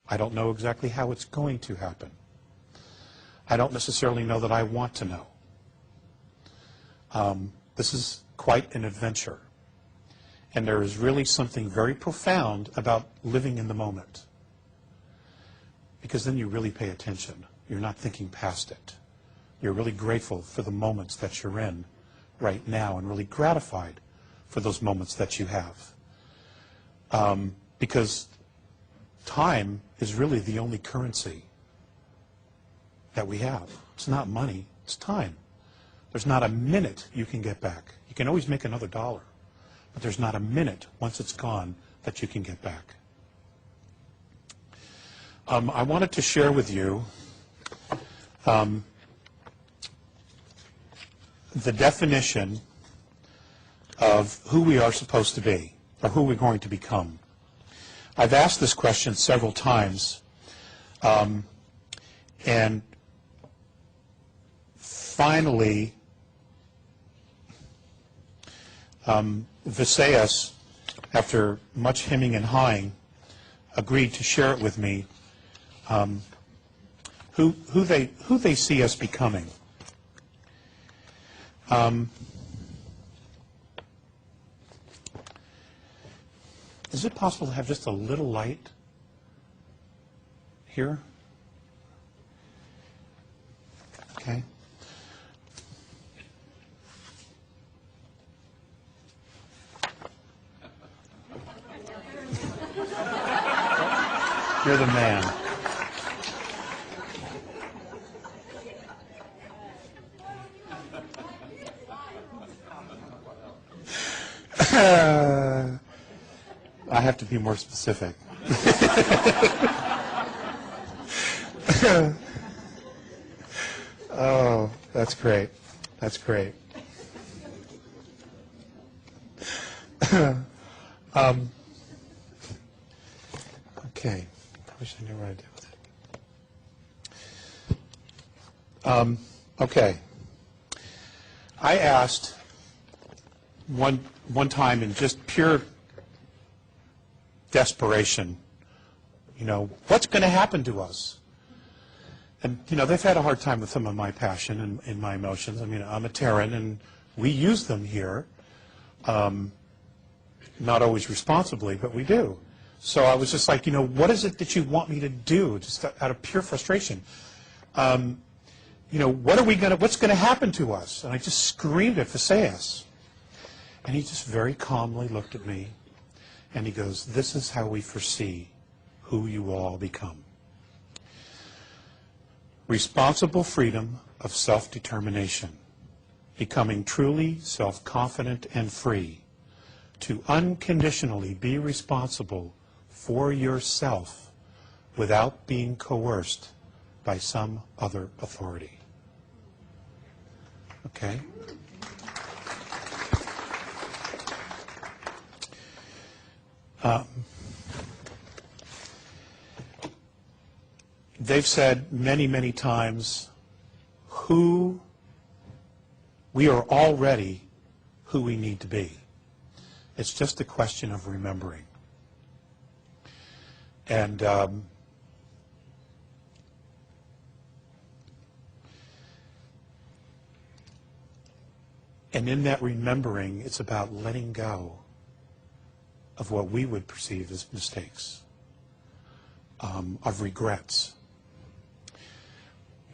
I don't know exactly how it's going to happen. I don't necessarily know that I want to know. This is quite an adventure. And there is really something very profound about living in the moment. Because then you really pay attention. You're not thinking past it. You're really grateful for the moments that you're in right now and really gratified for those moments that you have. Because time is really the only currency that we have. It's not money, it's time. There's not a minute you can get back. You can always make another dollar, but there's not a minute once it's gone that you can get back. I wanted to share with you the definition of who we are supposed to be, or who we're going to become. I've asked this question several times, and finally, Visão, after much hemming and hawing, agreed to share it with me, who they see us becoming. Is it possible to have just a little light here? Okay. You're the man. I have to be more specific. Oh, that's great. That's great. Okay. I wish I knew what to do with it. Okay. I asked one time in just pure desperation, what's going to happen to us? And, they've had a hard time with some of my passion and my emotions. I mean, I'm a Terran, and we use them here, not always responsibly, but we do. So I was just like, what is it that you want me to do, just out of pure frustration? What's going to happen to us? And I just screamed at Visão. And he just very calmly looked at me, and he goes, this is how we foresee who you will all become. Responsible freedom of self-determination, becoming truly self-confident and free, to unconditionally be responsible for yourself without being coerced by some other authority. Okay? They've said many, many times, we are already who we need to be. It's just a question of remembering. And in that remembering, it's about letting go of what we would perceive as mistakes, of regrets.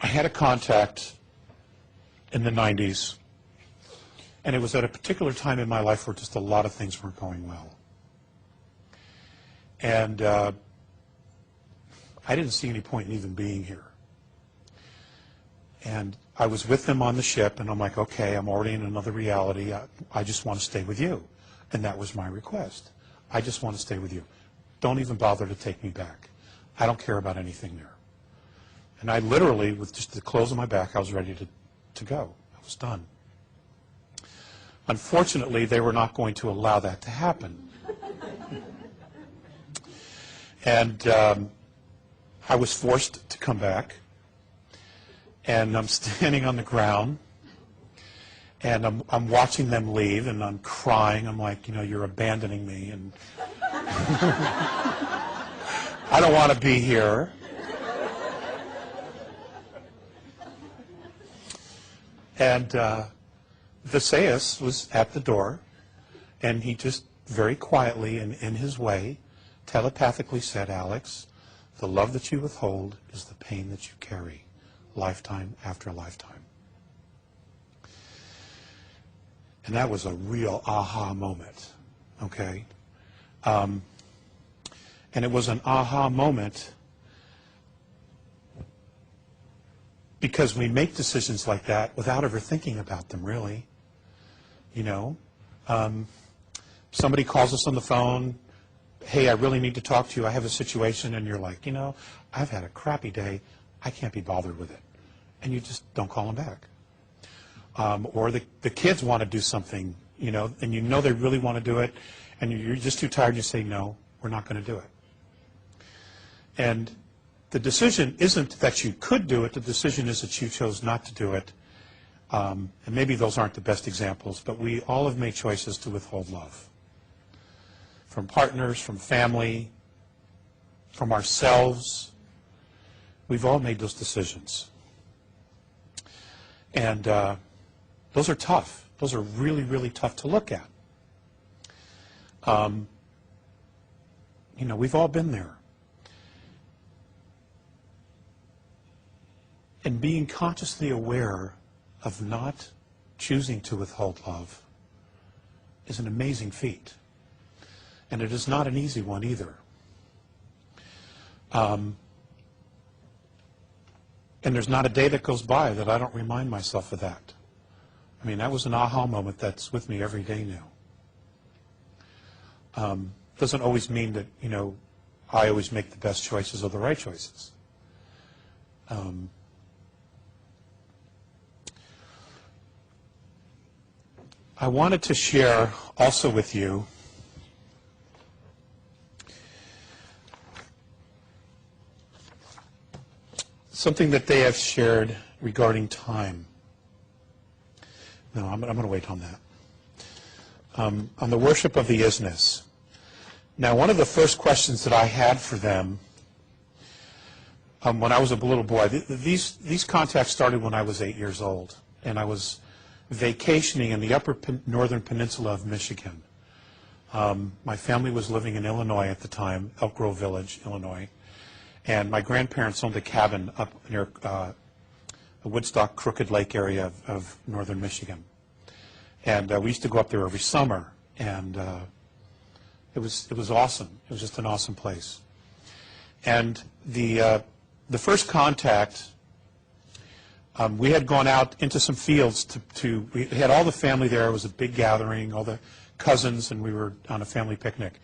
I had a contact in the 90s, and it was at a particular time in my life where just a lot of things weren't going well. And I didn't see any point in even being here. And I was with them on the ship, and I'm like, okay, I'm already in another reality. I just want to stay with you. And that was my request. I just want to stay with you. Don't even bother to take me back. I don't care about anything there. And I literally, with just the clothes on my back, I was ready to go. I was done. Unfortunately, they were not going to allow that to happen. And I was forced to come back. And I'm standing on the ground, and I'm watching them leave, and I'm crying. I'm like, you're abandoning me. And I don't want to be here. And Visão was at the door, and he just very quietly and in his way telepathically said, Alex, the love that you withhold is the pain that you carry, lifetime after lifetime. And that was a real aha moment, okay? And it was an aha moment because we make decisions like that without ever thinking about them, really. You know, somebody calls us on the phone, hey, I really need to talk to you, I have a situation, and you're like, you know, I've had a crappy day, I can't be bothered with it. And you just don't call them back. Or the kids want to do something, you know, and you know they really want to do it, and you're just too tired, you say, no, we're not going to do it. And the decision isn't that you could do it, the decision is that you chose not to do it. And maybe those aren't the best examples, but we all have made choices to withhold love. From partners, from family, from ourselves. We've all made those decisions. And those are tough. Those are really, really tough to look at. You know, we've all been there. And being consciously aware of not choosing to withhold love is an amazing feat. And it is not an easy one either. And there's not a day that goes by that I don't remind myself of that. I mean, that was an aha moment that's with me every day now. Doesn't always mean that, you know, I always make the best choices or the right choices. I wanted to share also with you something that they have shared regarding time. No, I'm going to wait on that. On the worship of the isness. Now, one of the first questions that I had for them when I was a little boy, these contacts started when I was 8 years old, and I was vacationing in the upper northern peninsula of Michigan. My family was living in Illinois at the time, Elk Grove Village, Illinois, and my grandparents owned a cabin up near the Woodstock Crooked Lake area of northern Michigan. And we used to go up there every summer, and it was awesome. It was just an awesome place. And the first contact, we had gone out into some fields we had all the family there. It was a big gathering, all the cousins, and we were on a family picnic.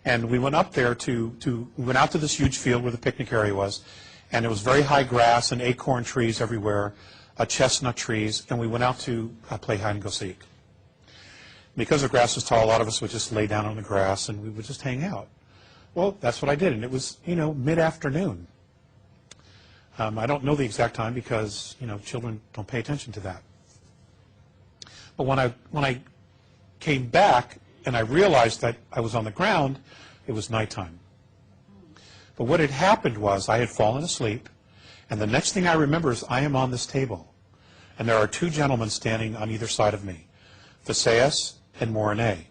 And we went up there we went out to this huge field where the picnic area was, and it was very high grass and acorn trees everywhere, chestnut trees, and we went out to play hide and go seek. Because the grass was tall, a lot of us would just lay down on the grass and we would just hang out. Well, that's what I did, and it was, you know, mid-afternoon. I don't know the exact time because, you know, children don't pay attention to that. But when I came back and I realized that I was on the ground, it was nighttime. But what had happened was I had fallen asleep, and the next thing I remember is I am on this table, and there are two gentlemen standing on either side of me, Visão and Morene.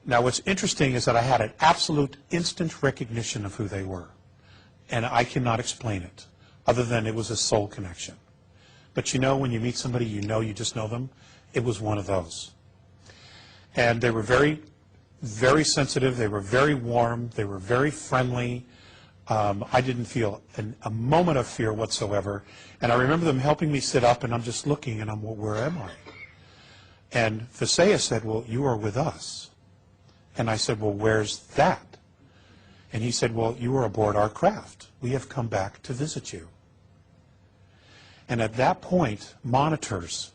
Now, what's interesting is that I had an absolute instant recognition of who they were. And I cannot explain it, other than it was a soul connection. But you know, when you meet somebody, you know you just know them. It was one of those. And they were very, very sensitive. They were very warm. They were very friendly. I didn't feel a moment of fear whatsoever. And I remember them helping me sit up, and I'm just looking, and well, where am I? And Visão said, well, you are with us. And I said, well, where's that? And he said, well, you are aboard our craft. We have come back to visit you. And at that point, monitors,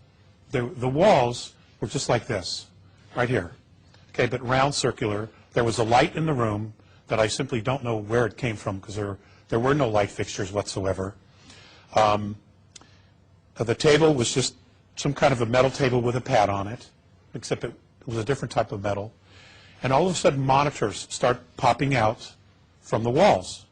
the walls were just like this, right here. Okay, but round, circular. There was a light in the room that I simply don't know where it came from because there were no light fixtures whatsoever. The table was just some kind of a metal table with a pad on it, except it was a different type of metal. And all of a sudden, monitors start popping out from the walls.